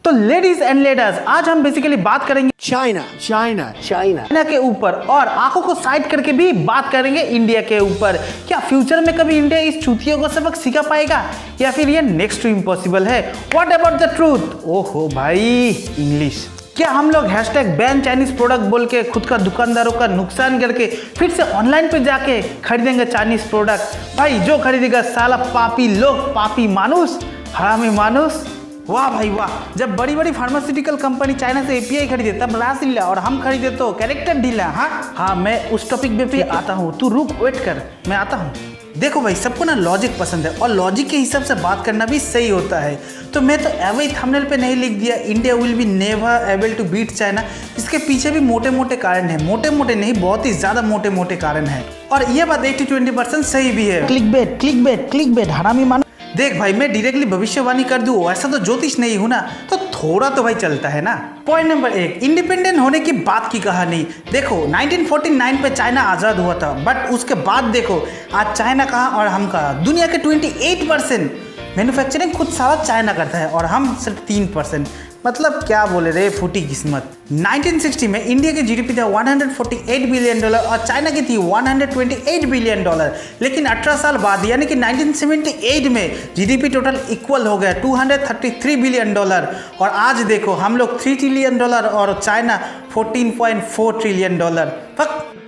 तो ladies and ladders, आज हम बेसिकली बात करेंगे चाइना के ऊपर और आंखों को साइड करके भी बात करेंगे इंडिया के ऊपर। क्या फ्यूचर में कभी इंडिया इस चूतियों को सबक सिखा पाएगा या फिर ये नेक्स्ट टू इम्पॉसिबल है? What about the truth? ओहो भाई इंग्लिश। क्या हम लोग हैशटैग बैन चाइनीज प्रोडक्ट बोल के खुद का दुकानदारों का नुकसान करके फिर से ऑनलाइन पे जाके खरीदेंगे चाइनीज प्रोडक्ट? भाई जो खरीदेगा साला पापी लोग, पापी मानुस, हरामी मानुस। वाह भाई वाह, जब बड़ी बड़ी फार्मास्यूटिकल कंपनी चाइना से एपीआई खरीदे तब रास ढीला और हम खरीदे तो कैरेक्टर ढीला। हाँ मैं उस टॉपिक पे भी आता हूँ, तू रुक वेट कर, मैं आता हूँ। देखो भाई, सबको ना लॉजिक पसंद है और लॉजिक के हिसाब से बात करना भी सही होता है। तो मैं तो एवं ही थंबनेल पे नहीं लिख दिया India will be never able to beat China. इसके पीछे भी मोटे मोटे कारण है, मोटे मोटे नहीं बहुत ही ज्यादा मोटे मोटे कारण है। और ये बात 80-20% सही भी है। क्लिक बेट हरामी मानो। देख भाई, मैं डायरेक्टली भविष्यवाणी कर दूं ऐसा तो ज्योतिष नहीं हूं ना, तो थोड़ा तो भाई चलता है ना। पॉइंट नंबर 1, इंडिपेंडेंट होने की बात की कहानी। देखो 1949 पे चाइना आज़ाद हुआ था, बट उसके बाद देखो आज चाइना कहाँ और हम कहाँ। दुनिया के 28% मैन्युफैक्चरिंग खुद सारा चाइना करता है और हम सिर्फ 3%। मतलब क्या बोले रे, फूटी किस्मत। 1960 में इंडिया की जीडीपी था $148 बिलियन और चाइना की थी $128 बिलियन। लेकिन 18 साल बाद यानी कि 1978 में जीडीपी टोटल इक्वल हो गया $233 बिलियन। और आज देखो हम लोग $3 ट्रिलियन और चाइना $14.4 ट्रिलियन।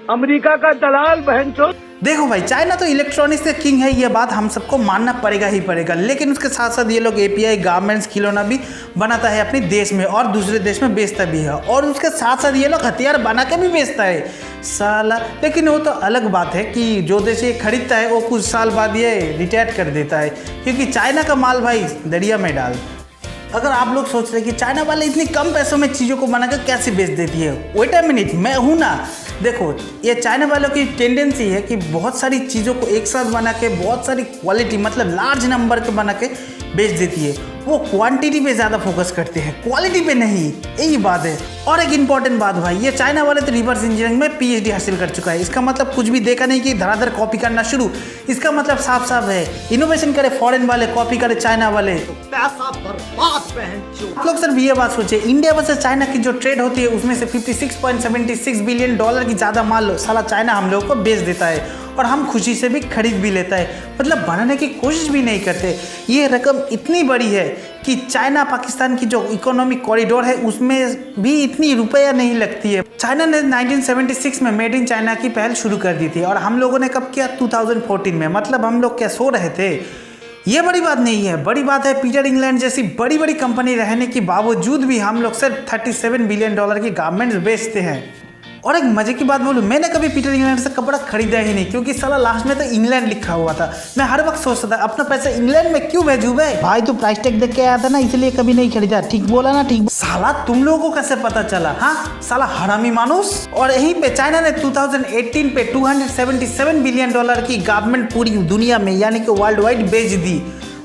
अमेरिका का दलाल बहनचोद। देखो भाई, चाइना तो इलेक्ट्रॉनिक्स का किंग है, ये बात हम सबको मानना पड़ेगा ही पड़ेगा। लेकिन उसके साथ साथ ये लोग एपीआई, गारमेंट्स, खिलौना भी बनाता है अपने देश में और दूसरे देश में बेचता भी है। और उसके साथ साथ ये लोग हथियार बना के भी बेचता है साला। लेकिन वो तो अलग बात है कि जो देश ये खरीदता है वो कुछ साल बाद ये रिटायर कर देता है, क्योंकि चाइना का माल भाई दरिया में डाल। अगर आप लोग सोच रहे हैं कि चाइना वाले इतनी कम पैसों में चीज़ों को बनाकर कैसे बेच देती है, वेट अ मिनट, मैं हूँ ना। देखो ये चाइना वालों की टेंडेंसी है कि बहुत सारी चीज़ों को एक साथ बना के बहुत सारी क्वालिटी मतलब लार्ज नंबर के बना के बेच देती है। वो क्वांटिटी पे ज़्यादा फोकस करते हैं, क्वालिटी पे नहीं, यही बात है। और एक इंपॉर्टेंट बात भाई, ये चाइना वाले तो रिवर्स इंजीनियरिंग में पीएचडी हासिल कर चुका है। इसका मतलब कुछ भी देखा नहीं कि धड़ाधड़ कॉपी करना शुरू। इसका मतलब साफ साफ है, इनोवेशन करे फॉरेन वाले, कॉपी करे चाइना वाले। पैसा बर्बाद बहनचोद। आप लोग सिर्फ ये बात सोचे, इंडिया वर्सेस चाइना की जो ट्रेड होती है उसमें से $56.76 बिलियन की ज़्यादा माल साला चाइना हम लोगों को बेच देता है और हम खुशी से भी खरीद भी लेता है। मतलब बनाने की कोशिश भी नहीं करते। ये रकम इतनी बड़ी है कि चाइना पाकिस्तान की जो इकोनॉमिक कॉरिडोर है उसमें भी इतनी रुपया नहीं लगती है। चाइना ने 1976 में मेड इन चाइना की पहल शुरू कर दी थी और हम लोगों ने कब किया? 2014 में। मतलब हम लोग क्या सो रहे थे? ये बड़ी बात नहीं है, बड़ी बात है पीटर इंग्लैंड जैसी बड़ी बड़ी कंपनी रहने के बावजूद भी हम लोग सिर्फ $37 बिलियन की गारमेंट्स बेचते हैं। और एक मजे की बात बोलूं, मैंने कभी पीटर इंग्लैंड से कपड़ा खरीदा ही नहीं, क्योंकि साला लास्ट में तो इंग्लैंड लिखा हुआ था। मैं हर वक्त सोचता था अपना पैसा इंग्लैंड में क्यों भेजूं भाई तू प्राइस टैग देख के आया था ना, इसलिए कभी नहीं खरीदा। ठीक बोला ना? ठीक। साला तुम लोगों को कैसे पता चला? हाँ साला हरामी मानुस। और यहीं पे चाइना ने 2018 पे $277 बिलियन की गारमेंट पूरी दुनिया में यानी कि वर्ल्ड वाइड बेच दी।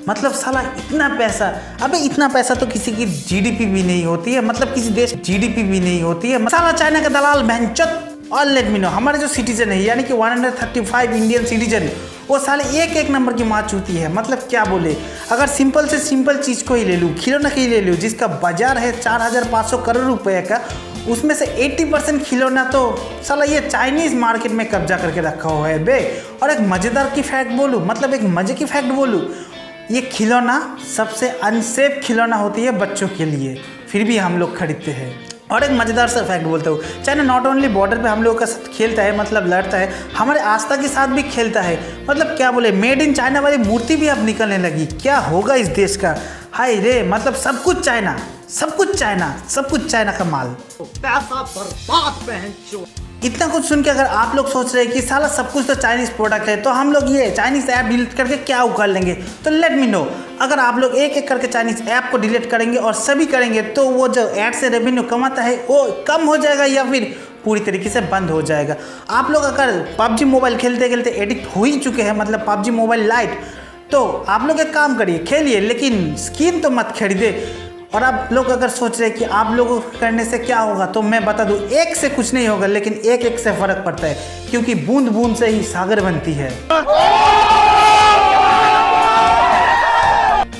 मतलब साला इतना पैसा, अबे इतना पैसा तो किसी की जीडीपी भी नहीं होती है, मतलब किसी देश जीडीपी भी नहीं होती है। साला चाइना का दलाल बहनचोद। और लेट मी नो, हमारे जो सिटीजन है यानी कि 135 इंडियन सिटीजन, वो साले एक नंबर की माँ चूती है। मतलब क्या बोले, अगर सिंपल से सिंपल चीज़ को ही ले लूँ, खिलौना ही ले लूँ जिसका बाजार है 4500 करोड़ रुपए का, उसमें से 80% खिलौना तो साला ये चाइनीज़ मार्केट में कब्जा करके रखा हुआ है बे। और एक मज़ेदार की फैक्ट बोलूँ, मतलब एक मज़े की फैक्ट बोलूँ, ये खिलौना सबसे अनसेफ खिलौना होती है बच्चों के लिए, फिर भी हम लोग खरीदते हैं। और एक मज़ेदार सा फैक्ट बोलता हूँ, चाइना नॉट ओनली बॉर्डर पे हम लोगों का साथ खेलता है, मतलब लड़ता है, हमारे आस्था के साथ भी खेलता है। मतलब क्या बोले, मेड इन चाइना वाली मूर्ति भी अब निकलने लगी। क्या होगा इस देश का? हाय रे, मतलब सब कुछ चाइना, सब कुछ चाइना, सब कुछ चाइना का माल। पैसा बर्बाद बहनचोद। इतना कुछ सुन के अगर आप लोग सोच रहे हैं कि साला सब कुछ तो चाइनीज़ प्रोडक्ट है, तो हम लोग ये चाइनीज़ ऐप डिलीट करके क्या उखाड़ लेंगे? तो लेट मी नो, अगर आप लोग एक एक करके चाइनीज़ ऐप को डिलीट करेंगे और सभी करेंगे तो वो जो ऐड से रेवेन्यू कमाता है वो कम हो जाएगा या फिर पूरी तरीके से बंद हो जाएगा। आप लोग अगर पबजी मोबाइल खेलते खेलते एडिक्ट हो ही चुके हैं, मतलब पबजी मोबाइल लाइट, तो आप लोग एक काम करिए, खेलिए लेकिन स्किन तो मत खरीदे। और आप लोग अगर सोच रहे हैं कि आप लोगों को करने से क्या होगा, तो मैं बता दूं, एक से कुछ नहीं होगा, लेकिन एक एक से फर्क पड़ता है, क्योंकि बूंद बूंद से ही सागर बनती है।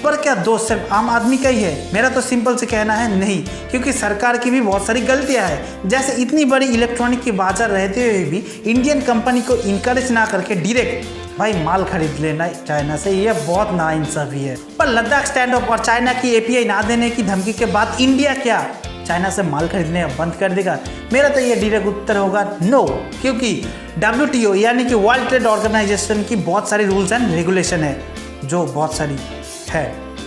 पर क्या दोष सिर्फ आम आदमी का ही है? मेरा तो सिंपल से कहना है नहीं, क्योंकि सरकार की भी बहुत सारी गलतियां हैं। जैसे इतनी बड़ी इलेक्ट्रॉनिक की बाजार रहते हुए भी इंडियन कंपनी को इनकरेज ना करके डायरेक्ट भाई माल खरीद लेना चाइना से, ये बहुत नाइंसाफी है। पर लद्दाख स्टैंड ऑफ और चाइना की एपीआई ना देने की धमकी के बाद इंडिया क्या चाइना से माल खरीदने बंद कर देगा? मेरा तो ये डायरेक्ट उत्तर होगा नो, क्योंकि WTO यानी कि वर्ल्ड ट्रेड ऑर्गेनाइजेशन की बहुत सारी रूल्स एंड रेगुलेशन है जो बहुत सारी है।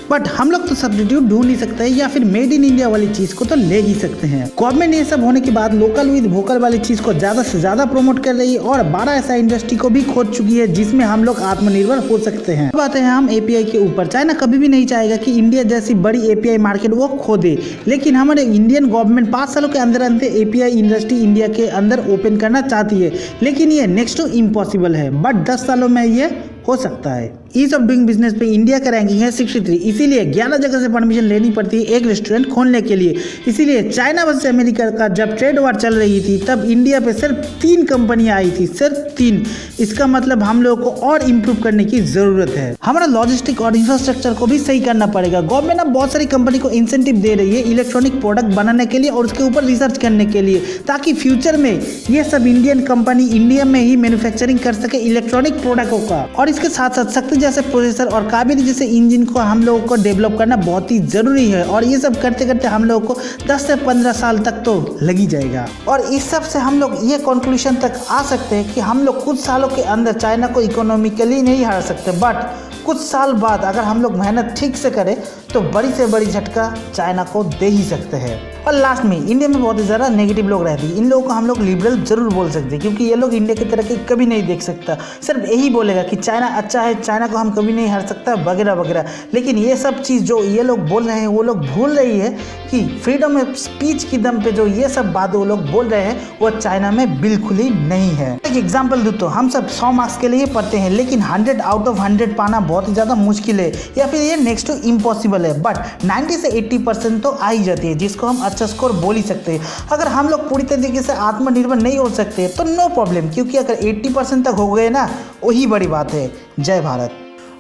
बट हम लोग तो सब्स्टिट्यूट ढूंढ नहीं सकते या फिर मेड इन इंडिया वाली चीज को तो ले ही सकते हैं। गवर्नमेंट ये सब होने के बाद लोकल विद वोकल वाली चीज को ज्यादा से ज्यादा प्रमोट कर रही है और 12 ऐसा इंडस्ट्री को भी खोज चुकी है जिसमें हम लोग आत्मनिर्भर हो सकते हैं। बात है हम एपीआई के ऊपर, चाइना कभी भी नहीं चाहेगा कि इंडिया जैसी बड़ी एपीआई मार्केट वो खो दे, लेकिन हमारे इंडियन गवर्नमेंट 5 सालों के अंदर अंदर एपीआई इंडस्ट्री इंडिया के अंदर ओपन करना चाहती है, लेकिन ये नेक्स्ट टू इम्पॉसिबल है। बट 10 सालों में ये हो सकता है। ईज ऑफ डूइंग बिजनेस पे इंडिया का रैंकिंग है 63, इसीलिए 11 जगह से परमिशन लेनी पड़ती है एक रेस्टोरेंट खोलने के लिए। इसीलिए चाइना वर्सेस अमेरिका का जब ट्रेड वार चल रही थी तब इंडिया पे सिर्फ 3 कंपनियां आई थी, सिर्फ 3। इसका मतलब हम लोगों को और इम्प्रूव करने की जरूरत है। हमारा लॉजिस्टिक और इंफ्रास्ट्रक्चर को भी सही करना पड़ेगा। गवर्नमेंट अब बहुत सारी कंपनी को इंसेंटिव दे रही है इलेक्ट्रॉनिक प्रोडक्ट बनाने के लिए और उसके ऊपर रिसर्च करने के लिए, ताकि फ्यूचर में ये सब इंडियन कंपनी इंडिया में ही मैन्युफैक्चरिंग कर सके इलेक्ट्रॉनिक प्रोडक्टों का। और इसके साथ साथ शक्ति जैसे प्रोसेसर और कावेरी जैसे इंजन को हम लोगों को डेवलप करना बहुत ही जरूरी है, और ये सब करते करते हम लोगों को 10 से 15 साल तक तो लग ही जाएगा। और इस सब से हम लोग ये कंक्लूजन तक आ सकते हैं कि हम लोग कुछ सालों के अंदर चाइना को इकोनॉमिकली नहीं हरा सकते, बट कुछ साल बाद अगर हम लोग मेहनत ठीक से करें तो बड़ी से बड़ी झटका चाइना को दे ही सकते हैं। और लास्ट में इंडिया में बहुत ही ज़्यादा नेगेटिव लोग रहते हैं, इन लोगों को हम लोग लिबरल जरूर बोल सकते हैं, क्योंकि ये लोग इंडिया की तरक्की कभी नहीं देख सकता, सिर्फ यही बोलेगा कि चाइना अच्छा है, चाइना को हम कभी नहीं हरा सकता वगैरह वगैरह। लेकिन ये सब चीज़ जो ये लोग बोल रहे हैं वो लोग भूल रही है कि फ्रीडम ऑफ स्पीच की दम पे जो ये सब बात वो लोग बोल रहे हैं वो चाइना में बिल्कुल ही नहीं है। एक एग्जाम्पल दूँ तो हम सब 100 मार्क्स के लिए पढ़ते हैं, लेकिन 100 आउट ऑफ 100 पाना बहुत ही ज़्यादा मुश्किल है या फिर ये नेक्स्ट टू इम्पॉसिबल है। बट 90 से 80% तो आ ही जाती है, जिसको हम अच्छा स्कोर बोल ही सकते हैं। अगर हम लोग पूरी तरीके से आत्मनिर्भर नहीं हो सकते तो नो प्रॉब्लम, क्योंकि अगर 80% तक हो गए ना वही बड़ी बात है। जय भारत।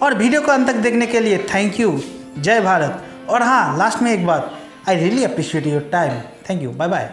और वीडियो को अंत तक देखने के लिए थैंक यू। जय भारत। और हाँ, लास्ट में एक बात, I really appreciate your time. Thank you. Bye bye.